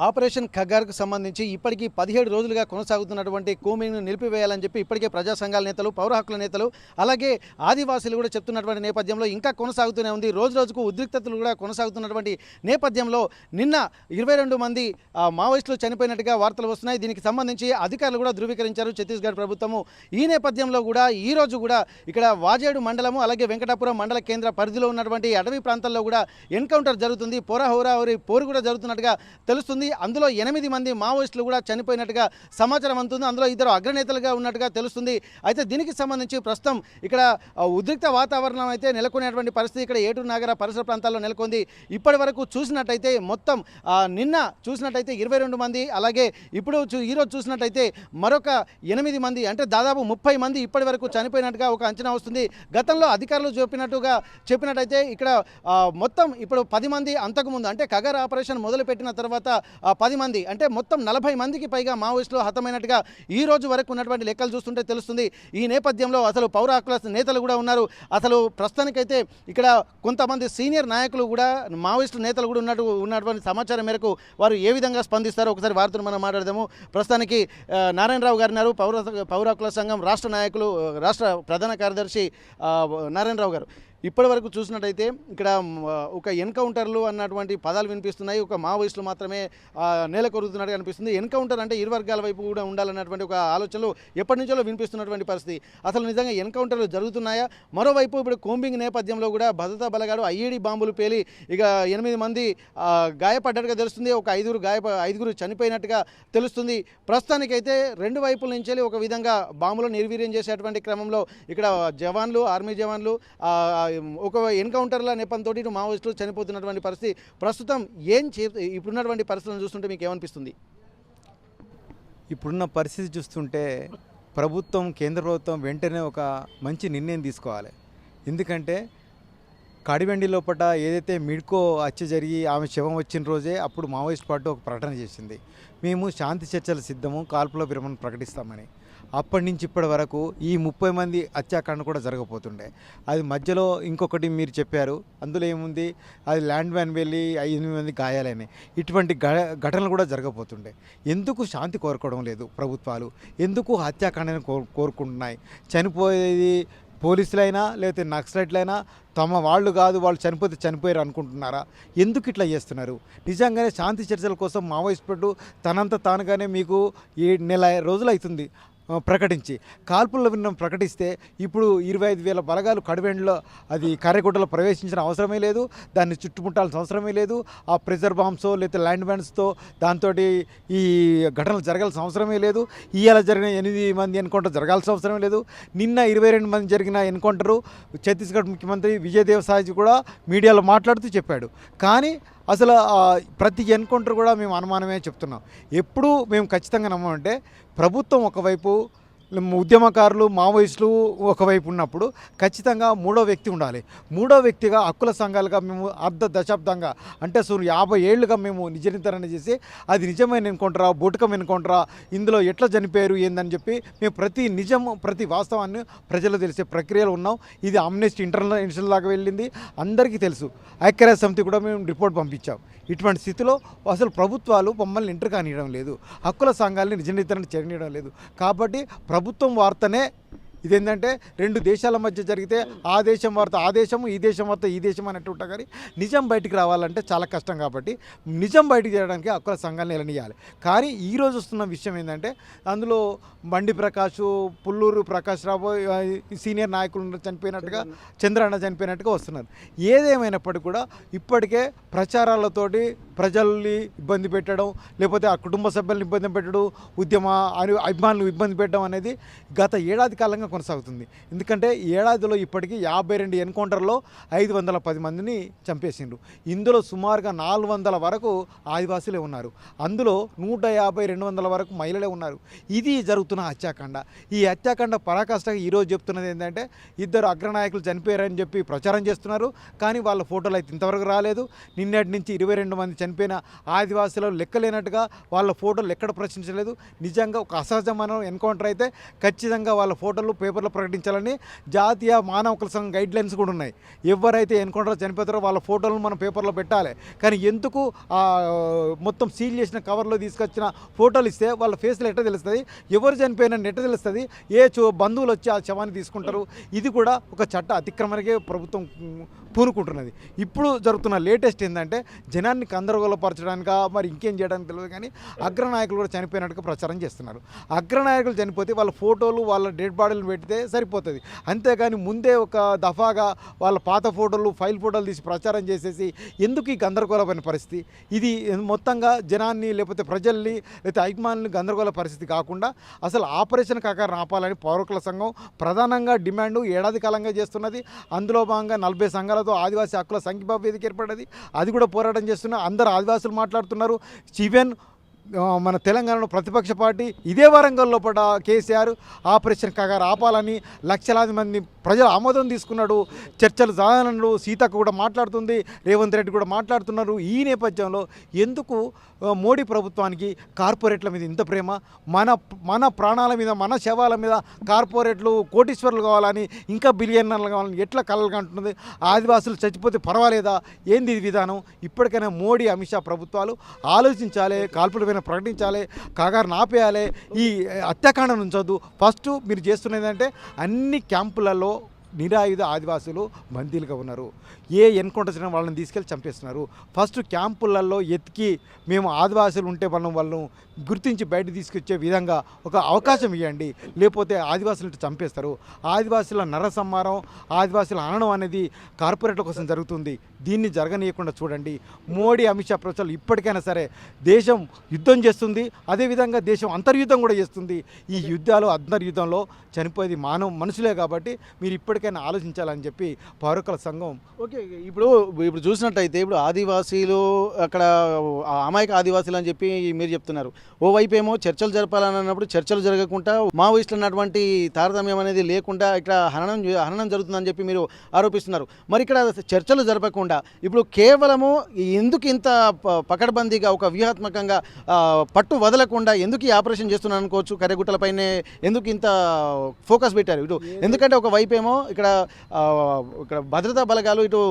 Operation ఖగ్గార్కు సంబంధించి ఇప్పటికీ 17 రోజులుగా కొనసాగుతున్నటువంటి కూమింగ్ను నిలిపివేయాలని చెప్పి ఇప్పటికే ప్రజా సంఘాల నేతలు, పౌర హక్కుల నేతలు, అలాగే ఆదివాసీలు కూడా చెప్తున్నటువంటి నేపథ్యంలో ఇంకా కొనసాగుతూనే ఉంది. రోజు రోజుకు ఉద్రిక్తతలు కూడా కొనసాగుతున్నటువంటి నేపథ్యంలో నిన్న 22 మంది మావోయిస్టులు చనిపోయినట్టుగా వార్తలు వస్తున్నాయి. దీనికి సంబంధించి అధికారులు కూడా ధృవీకరించారు ఛత్తీస్గఢ్ ప్రభుత్వము. ఈ నేపథ్యంలో కూడా ఈ రోజు కూడా ఇక్కడ వాజేడు మండలము అలాగే వెంకటాపురం మండల కేంద్ర పరిధిలో ఉన్నటువంటి అటవీ ప్రాంతాల్లో కూడా ఎన్కౌంటర్ జరుగుతుంది. హోరాహోరీ పోరు కూడా జరుగుతున్నట్టుగా తెలుస్తుంది. అందులో 8 మంది మావోయిస్టులు కూడా చనిపోయినట్టుగా సమాచారం అందుతుంది. అందులో 2 అగ్రనేతలుగా ఉన్నట్టుగా తెలుస్తుంది. అయితే దీనికి సంబంధించి ప్రస్తుతం ఇక్కడ ఉద్రిక్త వాతావరణం అయితే నెలకొనేటువంటి పరిస్థితి ఇక్కడ ఏటూరు నాగర పరిసర ప్రాంతాల్లో నెలకొంది. ఇప్పటి వరకు చూసినట్టయితే మొత్తం నిన్న చూసినట్టయితే 22 మంది, అలాగే ఇప్పుడు ఈరోజు చూసినట్టయితే మరొక 8 మంది, అంటే దాదాపు 30 మంది ఇప్పటి వరకు చనిపోయినట్టుగా ఒక అంచనా వస్తుంది. గతంలో అధికారులు చెప్పినట్టయితే ఇక్కడ మొత్తం ఇప్పుడు 10 మంది అంతకుముందు, అంటే ఖగర్ ఆపరేషన్ మొదలుపెట్టిన తర్వాత 10 మంది, అంటే మొత్తం 40 మందికి పైగా మావోయిస్టులు హతమైనట్టుగా ఈ రోజు వరకు ఉన్నటువంటి లెక్కలు చూస్తుంటే తెలుస్తుంది. ఈ నేపథ్యంలో అసలు పౌర హక్కుల నేతలు కూడా ఉన్నారు. అసలు ప్రస్తుతానికైతే ఇక్కడ కొంతమంది సీనియర్ నాయకులు కూడా, మావోయిస్టు నేతలు కూడా ఉన్నటువంటి సమాచారం మేరకు వారు ఏ విధంగా స్పందిస్తారో ఒకసారి వారితో మనం మాట్లాడదాము. ప్రస్తుతానికి నారాయణరావు గారు ఉన్నారు, పౌర హక్కుల సంఘం రాష్ట్ర నాయకులు, రాష్ట్ర ప్రధాన కార్యదర్శి నారాయణరావు గారు. ఇప్పటి వరకు చూసినట్టయితే ఇక్కడ ఒక ఎన్కౌంటర్లు అన్నటువంటి పదాలు వినిపిస్తున్నాయి. ఒక మావోయిస్టులు మాత్రమే నేలకొరుగుతున్నట్టు అనిపిస్తుంది. ఎన్కౌంటర్ అంటే ఇరు వర్గాల వైపు కూడా ఉండాలన్నటువంటి ఒక ఆలోచనలు ఎప్పటి నుంచో వినిపిస్తున్నటువంటి పరిస్థితి. అసలు నిజంగా ఎన్కౌంటర్లు జరుగుతున్నాయా? మరోవైపు ఇప్పుడు కోంబింగ్ నేపథ్యంలో కూడా భద్రతా బలగాడు ఐఈడీ బాంబులు పేలి ఇక 8 మంది గాయపడ్డట్టుగా తెలుస్తుంది. ఒక 5గురు చనిపోయినట్టుగా తెలుస్తుంది. ప్రస్తుతానికైతే 2 వైపుల నుంచి ఒక విధంగా బాంబులు నిర్వీర్యం చేసేటువంటి క్రమంలో ఇక్కడ జవాన్లు, ఆర్మీ జవాన్లు ఒక ఎన్కౌంటర్ల నెపంతో మావోయిస్టులు చనిపోతున్నటువంటి పరిస్థితి. ప్రస్తుతం ఇప్పుడున్నటువంటి పరిస్థితులను చూస్తుంటే మీకు ఏమనిపిస్తుంది? ఇప్పుడున్న పరిస్థితి చూస్తుంటే కేంద్ర ప్రభుత్వం వెంటనే ఒక మంచి నిర్ణయం తీసుకోవాలి. ఎందుకంటే కాడివెండి లోపల ఏదైతే మిడ్కో హత్య జరిగి ఆమె శవం వచ్చిన రోజే అప్పుడు మావోయిస్ట్ పార్టీ ఒక ప్రకటన చేసింది, మేము శాంతి చర్చలు సిద్ధము, కాల్పుల విరమణ ప్రకటిస్తామని. అప్పటి నుంచి ఇప్పటి వరకు ఈ 30 మంది హత్యాకాండ కూడా జరగబోతుండే. అది మధ్యలో ఇంకొకటి మీరు చెప్పారు, అందులో ఏముంది, అది ల్యాండ్ మ్యాన్ వెళ్ళి 8 మంది గాయాలని. ఇటువంటి ఘటనలు కూడా జరగబోతుండే. ఎందుకు శాంతి కోరుకోవడం లేదు ప్రభుత్వాలు? ఎందుకు హత్యాకాండని కోరుకుంటున్నాయి? చనిపోయేది పోలీసులైనా లేకపోతే నక్సలైట్లైనా తమ వాళ్ళు కాదు, వాళ్ళు చనిపోతే చనిపోయారు అనుకుంటున్నారా? ఎందుకు ఇట్లా చేస్తున్నారు? నిజంగానే శాంతి చర్చల కోసం మావోయిస్ట్ పట్టు తనంత తానుగానే మీకు 7 నెల రోజులు అవుతుంది ప్రకటించి, కాల్పుల విన్నం ప్రకటిస్తే ఇప్పుడు 25,000 బలగాలు కడివెండ్లో అది కర్రెగుట్టలో ప్రవేశించిన అవసరమే లేదు, దాన్ని చుట్టుముట్టాల్సిన అవసరమే లేదు. ఆ ప్రెజర్ బాంబ్స్తో లేకపోతే ల్యాండ్ మ్యాన్స్తో దాంతో ఈ ఘటనలు జరగాల్సిన అవసరమే లేదు. ఇవాళ జరిగిన 8 మంది ఎన్కౌంటర్ జరగాల్సిన అవసరమే లేదు. నిన్న 22 మంది జరిగిన ఎన్కౌంటరు ఛత్తీస్గఢ్ ముఖ్యమంత్రి విజయదేవ్ సాయి కూడా మీడియాలో మాట్లాడుతూ చెప్పాడు. కానీ అసలు ప్రతి ఎన్కౌంటర్ కూడా మేము అనుమానమే చెప్తున్నాం. ఎప్పుడూ మేము ఖచ్చితంగా నమ్మమంటే ప్రభుత్వం ఒకవైపు, ఉద్యమకారులు మావోయిస్టులు ఒకవైపు ఉన్నప్పుడు ఖచ్చితంగా 3వ వ్యక్తి ఉండాలి. 3వ వ్యక్తిగా హక్కుల సంఘాలుగా మేము దశాబ్దంగా, అంటే 50 ఏళ్ళుగా మేము నిజ నిర్ధారణ చేసి అది నిజమైన ఎన్కౌంటరా, బూటకం ఎన్కౌంటరా, ఇందులో ఎట్లా చనిపోయారు ఏందని చెప్పి మేము ప్రతి వాస్తవాన్ని ప్రజలు తెలిసే ప్రక్రియలో ఉన్నాం. ఇది అమ్నెస్టీ ఇంటర్నేషనల్ దాకా వెళ్ళింది, అందరికీ తెలుసు. ఐక్యరాజ్య సమితి కూడా మేము రిపోర్ట్ పంపించాం. ఇటువంటి స్థితిలో అసలు ప్రభుత్వాలు మమ్మల్ని ఎంటర్ కానియడం లేదు, హక్కుల సంఘాలని నిజ నిర్ధారణ చేయడం లేదు. కాబట్టి ప్రభుత్వం వార్తనే ఇదేంటంటే 2 దేశాల మధ్య జరిగితే ఆ దేశం వార్త ఆ దేశము, ఈ దేశం వార్త ఈ దేశం అన్నట్టు ఉంటా. కానీ నిజం బయటికి రావాలంటే చాలా కష్టం. కాబట్టి నిజం బయటికి చేయడానికి హక్కుల సంఘాలను నిలనియాలి. కానీ ఈరోజు వస్తున్న విషయం ఏంటంటే అందులో బండి ప్రకాష్, పుల్లూరు ప్రకాష్ రావు సీనియర్ నాయకులు చనిపోయినట్టుగా, చంద్రన్న చనిపోయినట్టుగా వస్తున్నారు. ఏదేమైనప్పటికీ కూడా ఇప్పటికే ప్రచారాలతోటి ప్రజల్ని ఇబ్బంది పెట్టడం, లేకపోతే ఆ కుటుంబ సభ్యులను ఇబ్బంది పెట్టడం, అభిమానులు ఇబ్బంది పెట్టడం అనేది గత ఏడాది కాలంగా కొనసాగుతుంది. ఎందుకంటే ఏడాదిలో ఇప్పటికీ 52 ఎన్కౌంటర్లో 510 మందిని చంపేసిండ్రు. ఇందులో సుమారుగా 400 వరకు ఆదివాసులే ఉన్నారు. అందులో 150-200 వరకు మహిళలే ఉన్నారు. ఇది జరుగుతున్న హత్యాకాండ. ఈ హత్యాకాండ పరాకాష్ఠగా ఈరోజు చెప్తున్నది ఏంటంటే 2 అగ్రనాయకులు చనిపోయారని చెప్పి ప్రచారం చేస్తున్నారు. కానీ వాళ్ళ ఫోటోలు అయితే ఇంతవరకు రాలేదు. నిన్నటి నుంచి 22 మంది చనిపోయిన ఆదివాసులు లెక్కలేనట్టుగా వాళ్ళ ఫోటోలు ఎక్కడ ప్రశ్నించలేదు. నిజంగా ఒక అసహజమైన ఎన్కౌంటర్ అయితే ఖచ్చితంగా వాళ్ళ ఫోటోలు పేపర్లో ప్రకటించాలని జాతీయ మానవ హక్కుల సంఘం గైడ్ లైన్స్ కూడా ఉన్నాయి. ఎవరైతే ఎన్కౌంటర్ చనిపోతారో వాళ్ళ ఫోటోలను మనం పేపర్లో పెట్టాలి. కానీ ఎందుకు మొత్తం సీల్ చేసిన కవర్లో తీసుకొచ్చిన ఫోటోలు ఇస్తే వాళ్ళ ఫేస్లో ఎట్ట తెలుస్తుంది, ఎవరు చనిపోయినా ఎట్ట తెలుస్తుంది, బంధువులు వచ్చి ఆ శవాన్ని తీసుకుంటారు. ఇది కూడా ఒక చట్ట అతిక్రమణకే ప్రభుత్వం పూనుకుంటున్నది. ఇప్పుడు జరుగుతున్న లేటెస్ట్ ఏంటంటే జనాన్ని గందరగోళపరచడానిక మరి ఇంకేం చేయడానికి తెలియదు, కానీ అగ్రనాయకులు కూడా చనిపోయినట్టుగా ప్రచారం చేస్తున్నారు. అగ్రనాయకులు చనిపోతే వాళ్ళ ఫోటోలు వాళ్ళ డెడ్ బాడీలు పెడితే సరిపోతుంది. అంతేగాని ముందే ఒక దఫాగా వాళ్ళ పాత ఫోటోలు ఫైల్ ఫోటోలు తీసి ప్రచారం చేసేసి ఎందుకు ఈ గందరగోళమైన పరిస్థితి? ఇది మొత్తంగా జనాన్ని లేకపోతే ప్రజల్ని లేకపోతే అభిమానుల్ని గందరగోళ పరిస్థితి కాకుండా అసలు ఆపరేషన్ కాకారం ఆపాలని పౌర హక్కుల సంఘం ప్రధానంగా డిమాండ్ ఏడాది కాలంగా చేస్తున్నది. అందులో భాగంగా 40 సంఘాలతో ఆదివాసీ హక్కుల సంఘీభావ వేదిక ఏర్పడ్డది. అది కూడా పోరాటం చేస్తున్నారు. అందరు ఆదివాసులు మాట్లాడుతున్నారు. ఈవెన్ మన తెలంగాణలో ప్రతిపక్ష పార్టీ ఇదే వరంగల్ లోపల కేసీఆర్ ఆపరేషన్ కాగారు ఆపాలని లక్షలాది మంది ప్రజలు ఆమోదం తీసుకున్నాడు. చర్చలు సాధనలు సీతక్క కూడా మాట్లాడుతుంది, రేవంత్ రెడ్డి కూడా మాట్లాడుతున్నారు. ఈ నేపథ్యంలో ఎందుకు మోడీ ప్రభుత్వానికి కార్పొరేట్ల మీద ఇంత ప్రేమ? మన ప్రాణాల మీద మన శవాల మీద కార్పొరేట్లు కోటీశ్వర్లు కావాలని ఇంకా బిలియనర్లు కావాలని ఎట్లా కలగంటున్నది? ఆదివాసులు చచ్చిపోతే పర్వాలేదా? ఏంది ఇది విధానం? ఇప్పటికైనా మోడీ అమిత్ షా ప్రభుత్వాలు ఆలోచించాలి, కాల్పుల పైన ప్రకటించాలి, కాగారు ఆపేయాలి, ఈ హత్యాకాండ ఉంచొద్దు. ఫస్ట్ మీరు చేస్తున్నది అంటే అన్ని క్యాంపులలో నిరాయుధ ఆదివాసులు బందీలుగా ఉన్నారు. ఏ ఎన్కౌంటర్ చేసిన వాళ్ళని తీసుకెళ్ళి చంపేస్తున్నారు. ఫస్ట్ క్యాంపులలో ఎత్తికి మేము ఆదివాసులు ఉంటే వాళ్ళను గుర్తించి బయట తీసుకొచ్చే విధంగా ఒక అవకాశం ఇవ్వండి, లేకపోతే ఆదివాసులు చంపేస్తారు. ఆదివాసుల నరసంహారం, ఆదివాసుల హననం అనేది కార్పొరేట్ల కోసం జరుగుతుంది. దీన్ని జరగనీయకుండా చూడండి. మోడీ అమిత్ షా ప్రజలు ఇప్పటికైనా సరే దేశం యుద్ధం చేస్తుంది, అదేవిధంగా దేశం అంతర్యుద్ధం కూడా చేస్తుంది. ఈ యుద్ధాలు అంతర్యుద్ధంలో చనిపోయేది మనుషులే కాబట్టి మీరు ఇప్పటికైనా ఆలోచించాలని చెప్పి పౌర హక్కుల సంఘం. ఓకే, ఇప్పుడు చూసినట్టయితే ఇప్పుడు ఆదివాసీలు అక్కడ అమాయక ఆదివాసీలు అని చెప్పి మీరు చెప్తున్నారు. ఓవైపు ఏమో చర్చలు జరపాలని అన్నప్పుడు చర్చలు జరగకుండా మావోయిస్టులు అన్నటువంటి తారతమ్యం అనేది లేకుండా ఇక్కడ హననం జరుగుతుందని చెప్పి మీరు ఆరోపిస్తున్నారు. మరి ఇక్కడ చర్చలు జరపకుండా ఇప్పుడు కేవలము ఎందుకు ఇంత పకడ్బందీగా ఒక వ్యూహాత్మకంగా పట్టు వదలకుండా ఎందుకు ఈ ఆపరేషన్ చేస్తున్నాను అనుకోవచ్చు? కర్రెగుట్టలపైనే ఎందుకు ఇంత ఫోకస్ పెట్టారు? ఇటు ఎందుకంటే ఒక వైపు ఏమో ఇక్కడ భద్రతా బలగాలు ఇటు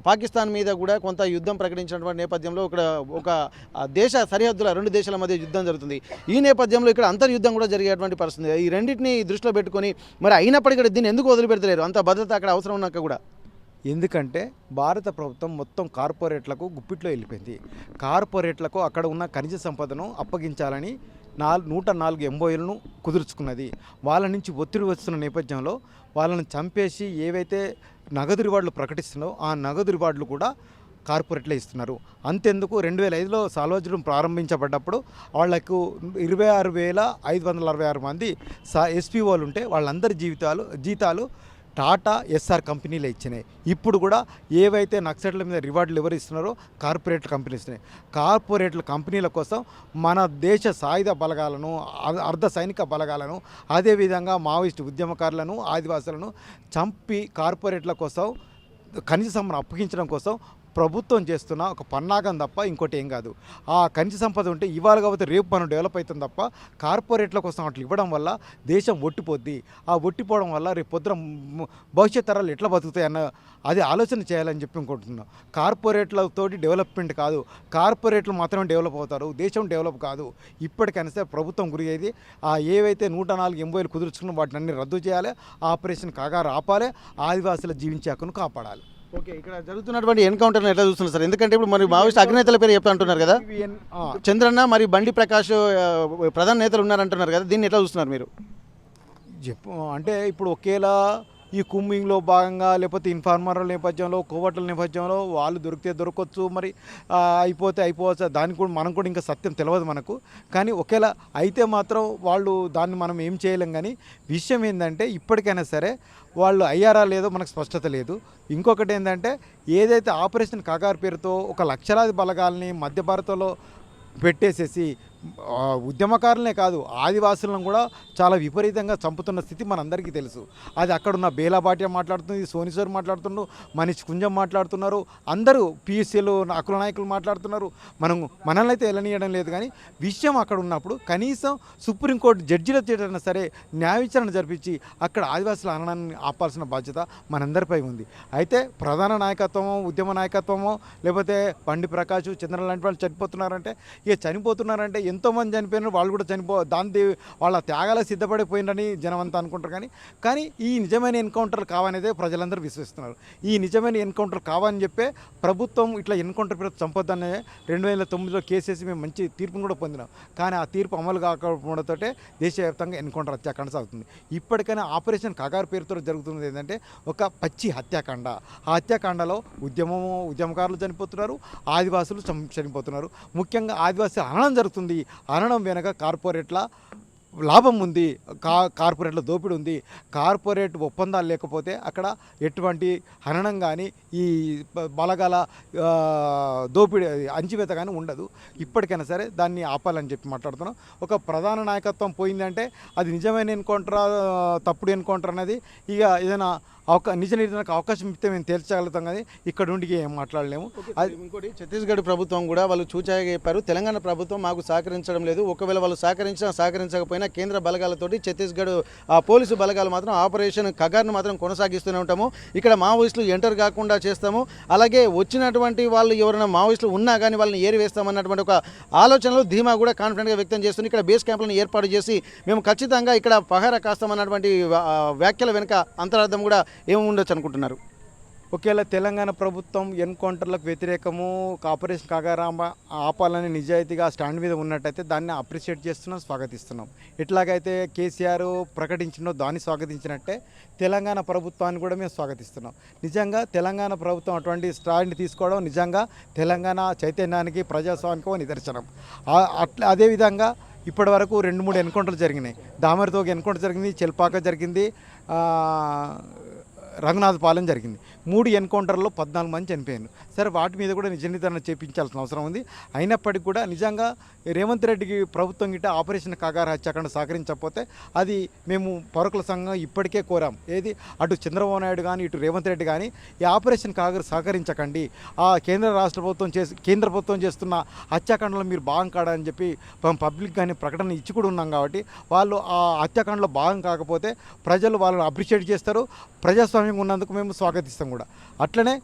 పాకిస్తాన్ మీద కూడా కొంత యుద్ధం ప్రకటించినటువంటి నేపథ్యంలో ఇక్కడ ఒక దేశ సరిహద్దుల 2 దేశాల మధ్య యుద్ధం జరుగుతుంది. ఈ నేపథ్యంలో ఇక్కడ అంతర్యుద్ధం కూడా జరిగేటువంటి పరిస్థితి. ఈ రెండింటిని దృష్టిలో పెట్టుకొని మరి అయినప్పటికీ దీన్ని ఎందుకు వదిలిపెడతలేరు? అంత భద్రత అక్కడ అవసరం ఉన్నాక కూడా. ఎందుకంటే భారత ప్రభుత్వం మొత్తం కార్పొరేట్లకు గుప్పిట్లో వెళ్ళిపోయింది. కార్పొరేట్లకు అక్కడ ఉన్న ఖనిజ సంపదను అప్పగించాలని 104 MOUలను కుదుర్చుకున్నది. వాళ్ళ నుంచి ఒత్తిడి వస్తున్న నేపథ్యంలో వాళ్ళని చంపేసి ఏవైతే నగదు రివార్డులు ప్రకటిస్తున్నారో ఆ నగదు రివార్డులు కూడా కార్పొరేట్లే ఇస్తున్నారు. అంతెందుకు 2005లో సాల్వజనం ప్రారంభించబడ్డప్పుడు వాళ్లకు 26,566 మంది SPOలు ఉంటే వాళ్ళందరి జీతాలు టాటా ఎస్ఆర్ కంపెనీలే ఇచ్చినాయి. ఇప్పుడు కూడా ఏవైతే నక్సలైట్ల మీద రివార్డులు ఎవరు ఇస్తున్నారో కార్పొరేట్ కంపెనీలు ఇస్తున్నాయి. కార్పొరేట్ల కంపెనీల కోసం మన దేశ సాయుధ బలగాలను, అర్ధ సైనిక బలగాలను, అదేవిధంగా మావోయిస్టు ఉద్యమకారులను, ఆదివాసులను చంపి కార్పొరేట్ల కోసం ఖనిజ సంపదను అప్పగించడం కోసం ప్రభుత్వం చేస్తున్న ఒక పన్నాగం తప్ప ఇంకోటి ఏం కాదు. ఆ ఖనిజ సంపద ఉంటే ఇవాళ కాకపోతే రేపు మనం డెవలప్ అవుతుంది తప్ప కార్పొరేట్ల కోసం అట్లా ఇవ్వడం వల్ల దేశం ఒట్టిపోద్ది. ఆ ఒట్టిపోవడం వల్ల రేపు పొద్దున భవిష్యత్ తరాలు ఎట్లా బతుకుతాయి అన్న అది ఆలోచన చేయాలని చెప్పి అనుకుంటున్నాం. కార్పొరేట్లతోటి డెవలప్మెంట్ కాదు, కార్పొరేట్లు మాత్రమే డెవలప్ అవుతారు, దేశం డెవలప్ కాదు. ఇప్పటికైనా సరే ప్రభుత్వం గురి అయ్యేది ఏవైతే 104 MOUలు కుదుర్చుకున్న వాటిని అన్ని రద్దు చేయాలి, ఆపరేషన్ కాగారు ఆపాలి, ఆదివాసుల జీవించే హక్కును కాపాడాలి. ఓకే, ఇక్కడ జరుగుతున్నటువంటి ఎన్కౌంటర్ని ఎట్లా చూస్తున్నారు సార్? ఎందుకంటే ఇప్పుడు మరి మావోయిస్ట్ అగ్రనేతల పేరు చెప్తా అంటున్నారు కదా, చంద్రన్న మరి బండి ప్రకాష్ ప్రధాన నేతలు ఉన్నారంటున్నారు కదా, దీన్ని ఎట్లా చూస్తున్నారు మీరు? అంటే ఇప్పుడు ఒకేలా ఈ కుమ్మింగ్లో భాగంగా లేకపోతే ఇన్ఫార్మర్ల నేపథ్యంలో, కోవట్ల నేపథ్యంలో వాళ్ళు దొరికితే దొరకవచ్చు, మరి అయిపోవచ్చు. దానికి కూడా మనం కూడా ఇంకా సత్యం తెలియదు మనకు. కానీ ఒకేలా అయితే మాత్రం వాళ్ళు దాన్ని మనం ఏం చేయలేం. కానీ విషయం ఏంటంటే ఇప్పటికైనా సరే వాళ్ళు అయ్యారా లేదో మనకు స్పష్టత లేదు. ఇంకొకటి ఏంటంటే ఏదైతే ఆపరేషన్ కాగారు పేరుతో ఒక లక్షలాది బలగాల్ని మధ్య భారత్లో పెట్టేసేసి ఉద్యమకారులనే కాదు ఆదివాసులను కూడా చాలా విపరీతంగా చంపుతున్న స్థితి మనందరికీ తెలుసు. అది అక్కడున్న బేలాబాట్య మాట్లాడుతుంది, సోనిసోర్ మాట్లాడుతున్నారు, మనీష్ కుంజం మాట్లాడుతున్నారు, అందరూ పిఎస్సీలు అకుల నాయకులు మాట్లాడుతున్నారు. మనల్ని అయితే వెళ్ళనీయడం లేదు. కానీ విషయం అక్కడ ఉన్నప్పుడు కనీసం సుప్రీంకోర్టు జడ్జిల చేతైనా సరే న్యాయ విచారణ జరిపించి అక్కడ ఆదివాసుల హననాన్ని ఆపాల్సిన బాధ్యత మనందరిపై ఉంది. అయితే ప్రధాన నాయకత్వమో ఉద్యమ నాయకత్వమో లేకపోతే బండి ప్రకాష్ చంద్ర లాంటి వాళ్ళు చనిపోతున్నారంటే చనిపోతున్నారంటే ఎంతోమంది చనిపోయినారు, వాళ్ళు కూడా వాళ్ళ త్యాగాలకు సిద్ధపడిపోయినని జనం అంతా అనుకుంటారు. కానీ ఈ నిజమైన ఎన్కౌంటర్లు కావనేదే ప్రజలందరూ విశ్వసిస్తున్నారు. ఈ నిజమైన ఎన్కౌంటర్ కావని చెప్పే ప్రభుత్వం ఇట్లా ఎన్కౌంటర్ పేరు చంపొద్దనే 2009లో కేసేసి మేము మంచి తీర్పును కూడా పొందినాం. కానీ ఆ తీర్పు అమలు కాకపోవడంతో దేశవ్యాప్తంగా ఎన్కౌంటర్ హత్యాకాండ సాగుతుంది. ఇప్పటికైనా ఆపరేషన్ కగారు పేరుతో జరుగుతున్నది ఏంటంటే ఒక పచ్చి హత్యాకాండ. ఆ హత్యాకాండలో ఉద్యమకారులు చనిపోతున్నారు, ఆదివాసులు చనిపోతున్నారు. ముఖ్యంగా ఆదివాసీ హననం జరుగుతుంది. హననం వెనక కార్పొరేట్ల లాభం ఉంది, కార్పొరేట్ల దోపిడీ ఉంది. కార్పొరేట్ ఒప్పందాలు లేకపోతే అక్కడ ఎటువంటి హననం కానీ ఈ బలగాల దోపిడీ అంచివేత కానీ ఉండదు. ఇప్పటికైనా సరే దాన్ని ఆపాలని చెప్పి మాట్లాడుతున్నాం. ఒక ప్రధాన నాయకత్వం పోయిందంటే అది నిజమైన ఎన్కౌంటర్ తప్పుడు ఎన్కౌంటర్ అనేది ఇక ఏదైనా నిజ నిర్ధారణకు అవకాశం ఇస్తే మేము తేల్చగలుగుతాం. కానీ ఇక్కడ నుండి ఏం మాట్లాడలేము. అది ఇంకోటి ఛత్తీస్గఢ్ ప్రభుత్వం కూడా వాళ్ళు చూచాగా చెప్పారు, తెలంగాణ ప్రభుత్వం మాకు సహకరించడం లేదు. ఒకవేళ వాళ్ళు సహకరించకపోయినా కేంద్ర బలగాలతోటి ఛత్తీస్గఢ్ పోలీసు బలగాలు మాత్రం ఆపరేషన్ కగార్ను మాత్రం కొనసాగిస్తూనే ఉంటాము. ఇక్కడ మావోయిస్టులు ఎంటర్ కాకుండా చేస్తాము. అలాగే వచ్చినటువంటి వాళ్ళు ఎవరైనా మావోయిస్టులు ఉన్నా కానీ వాళ్ళని ఏరివేస్తామన్నటువంటి ఒక ఆలోచనలో ధీమా కూడా కాన్ఫిడెంట్గా వ్యక్తం చేస్తుంది. ఇక్కడ బేస్ క్యాంపులను ఏర్పాటు చేసి మేము ఖచ్చితంగా ఇక్కడ పహారా కాస్తామన్నటువంటి వ్యాఖ్యల వెనుక అంతరార్థం కూడా ఏమి ఉండొచ్చు అనుకుంటున్నారు? ఒకవేళ తెలంగాణ ప్రభుత్వం ఎన్కౌంటర్లకు వ్యతిరేకము ఆపరేషన్ కాగారామ ఆపాలని నిజాయితీగా స్టాండ్ మీద ఉన్నట్టయితే దాన్ని అప్రిషియేట్ చేస్తున్నాం, స్వాగతిస్తున్నాం. ఎట్లాగైతే కేసీఆర్ ప్రకటించినో దాన్ని స్వాగతించినట్టే తెలంగాణ ప్రభుత్వాన్ని కూడా మేము స్వాగతిస్తున్నాం. నిజంగా తెలంగాణ ప్రభుత్వం అటువంటి స్టాండ్ తీసుకోవడం నిజంగా తెలంగాణ చైతన్యానికి ప్రజాస్వామికో నిదర్శనం. అదేవిధంగా ఇప్పటి వరకు 2-3 ఎన్కౌంటర్లు జరిగినాయి. దామరితో ఎన్కౌంటర్ జరిగింది, చెల్పాక జరిగింది, రఘునాథపాలెం జరిగింది. 3 ఎన్కౌంటర్లో 14 మంది చనిపోయారు. సరే వాటి మీద కూడా నిజ నిర్ధారణ చేయించాల్సిన అవసరం ఉంది. అయినప్పటికీ కూడా నిజంగా రేవంత్ రెడ్డికి ప్రభుత్వం గిట్ట ఆపరేషన్ కాగారు హత్యాకాండ సహకరించకపోతే అది మేము పౌరకుల సంఘం ఇప్పటికే కోరాం. ఏది అటు చంద్రబాబు నాయుడు కానీ ఇటు రేవంత్ రెడ్డి కానీ ఈ ఆపరేషన్ కాగారు సహకరించకండి, ఆ కేంద్ర ప్రభుత్వం చేస్తున్న హత్యాకాండలో మీరు భాగం కాడని చెప్పి పబ్లిక్ కానీ ప్రకటన ఇచ్చి కూడా ఉన్నాం. కాబట్టి వాళ్ళు ఆ హత్యాకాండలో భాగం కాకపోతే ప్రజలు వాళ్ళని అప్రిషియేట్ చేస్తారు. ప్రజాస్వామ్యం ఉన్నందుకు మేము స్వాగతిస్తాం కూడా. అట్లనే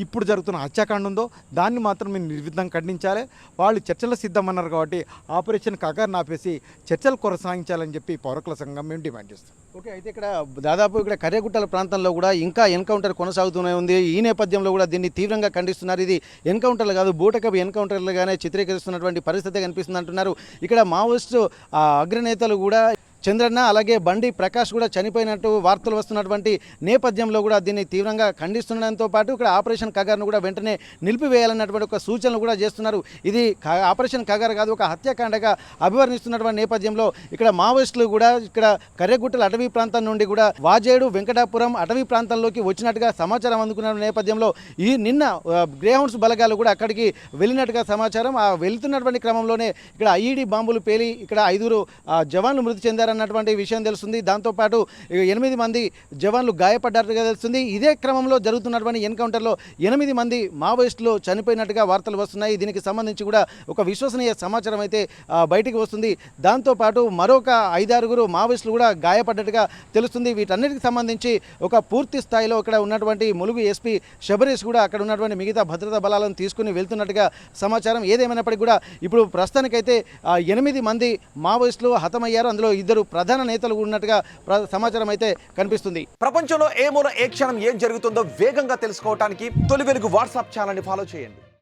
ఇప్పుడు జరుగుతున్న హత్యాకాండ ఉందో దాన్ని మాత్రం మేము నిర్విధంగా ఖండించాలి. వాళ్ళు చర్చలు సిద్ధమన్నారు కాబట్టి ఆపరేషన్ కగార్ని ఆపేసి చర్చలు కొనసాగించాలని చెప్పి పౌరకుల సంఘం మేము డిమాండ్ చేస్తాం. ఓకే, అయితే ఇక్కడ కర్యగుట్టల ప్రాంతంలో కూడా ఇంకా ఎన్కౌంటర్ కొనసాగుతూనే ఉంది. ఈ నేపథ్యంలో కూడా దీన్ని తీవ్రంగా ఖండిస్తున్నారు. ఇది ఎన్కౌంటర్లు కాదు, బూటకపు ఎన్కౌంటర్లుగానే చిత్రీకరిస్తున్నటువంటి పరిస్థితి కనిపిస్తుంది అంటున్నారు. ఇక్కడ మావోయిస్టు అగ్రనేతలు కూడా చంద్రన్న అలాగే బండి ప్రకాష్ కూడా చనిపోయినట్టు వార్తలు వస్తున్నటువంటి నేపథ్యంలో కూడా దీన్ని తీవ్రంగా ఖండిస్తుండడంతో పాటు ఇక్కడ ఆపరేషన్ కగార్ను కూడా వెంటనే నిలిపివేయాలన్నటువంటి ఒక సూచనలు కూడా చేస్తున్నారు. ఇది ఆపరేషన్ కగార్ కాదు, ఒక హత్యాకాండగా అభివర్ణిస్తున్నటువంటి నేపథ్యంలో ఇక్కడ మావోయిస్టులు కూడా ఇక్కడ కర్రెగుట్టల అటవీ ప్రాంతం నుండి కూడా వాజేడు వెంకటాపురం అటవీ ప్రాంతంలోకి వచ్చినట్టుగా సమాచారం అందుకున్న నేపథ్యంలో నిన్న గ్రేహౌండ్స్ బలగాలు కూడా అక్కడికి వెళ్ళినట్టుగా సమాచారం. ఆ వెళ్తున్నటువంటి క్రమంలోనే ఇక్కడ ఐఈడి బాంబులు పేలి ఇక్కడ 5 జవాన్లు మృతి చెందారు అన్నటువంటి విషయం తెలుస్తుంది. దాంతోపాటు 8 మంది జవాన్లు గాయపడ్డారుగా తెలుస్తుంది. ఇదే క్రమంలో జరుగుతున్నటువంటి ఎన్కౌంటర్లో 8 మంది మావోయిస్టులు చనిపోయినట్టుగా వార్తలు వస్తున్నాయి. దీనికి సంబంధించి కూడా ఒక విశ్వసనీయ సమాచారం అయితే బయటికి వస్తుంది. దాంతోపాటు మరొక 5-6 మావోయిస్టులు కూడా గాయపడ్డట్టుగా తెలుస్తుంది. వీటన్నిటికి సంబంధించి ఒక పూర్తి స్థాయిలో ఇక్కడ ఉన్నటువంటి ములుగు ఎస్పీ శబరీష్ కూడా అక్కడ ఉన్నటువంటి మిగతా భద్రతా బలాలను తీసుకుని వెళ్తున్నట్టుగా సమాచారం. ఏదేమైనప్పటికీ కూడా ఇప్పుడు ప్రస్తుతానికైతే 8 మంది మావోయిస్టులు హతమయ్యారు. అందులో 2 ప్రధాన నేతలు ఉన్నట్టుగా సమాచారం అయితే కనిపిస్తుంది. ప్రపంచంలో ఏ మూల ఏ క్షణం ఏం జరుగుతుందో వేగంగా తెలుసుకోవడానికి తొలి వెలుగు వాట్సాప్ ఛానల్ని ఫాలో చేయండి.